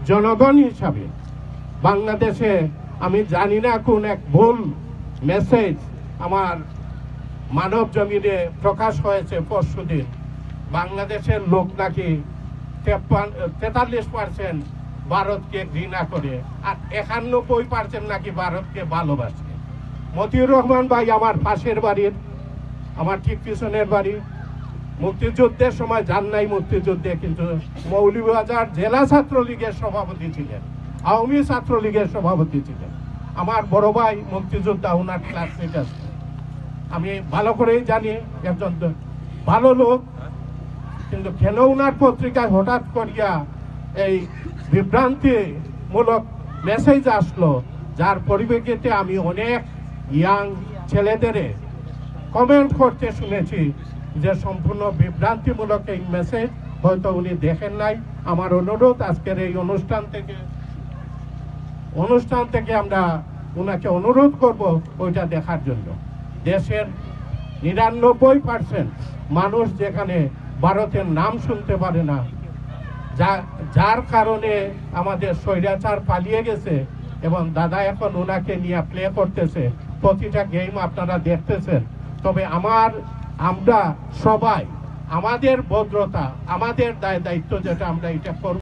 জনগণ হিসাবে বাংলাদেশে আমি জানি না কোন এক ভুল মেসেজ আমার মানব জমিনে প্রকাশ হয়েছে পরশুদিন। বাংলাদেশের লোক নাকি 43% ভারতকে ঘৃণা করে আর 91% নাকি ভারতকে ভালোবাসে। মতিউর রহমান ভাই আমার পাশের বাড়ির, আমার ঠিক পিছনের বাড়ি। মুক্তিযুদ্ধের সময় যান নাই মুক্তিযুদ্ধে, কিন্তু মৌলভীবাজার জেলা ছাত্রলীগের সভাপতি ছিলেন, আওয়ামী ছাত্রলীগের সভাপতি ছিলেন। আমার বড় ভাই মুক্তিযোদ্ধা, ওনার ক্লাসমেট আছে, আমি ভালো করেই জানি একজন ভালো লোক। কিন্তু কেন ওনার পত্রিকায় হঠাৎ করিয়া এই বিভ্রান্তিমূলক মেসেজ আসলো, যার পরিপ্রেক্ষিতে আমি অনেক ইয়াং ছেলেদের কমেন্ট করতে শুনেছি যে সম্পূর্ণ বিভ্রান্তিমূলক এই মেসেজ, হয়তো উনি দেখেন নাই। আমার অনুরোধ, আজকের এই অনুষ্ঠান থেকে আমরা ওনাকে অনুরোধ করব ওইটা দেখার জন্য। দেশের 99% মানুষ যেখানে ভারতের নাম শুনতে পারে না, যার কারণে আমাদের স্বৈরাচার পালিয়ে গেছে এবং দাদা এখন ওনাকে নিয়ে প্লে করতেছে, প্রতিটা গেম আপনারা দেখতেছেন। তবে আমরা সবাই আমাদের ভদ্রতা, আমাদের দায়িত্ব যেটা, আমরা এটা করব।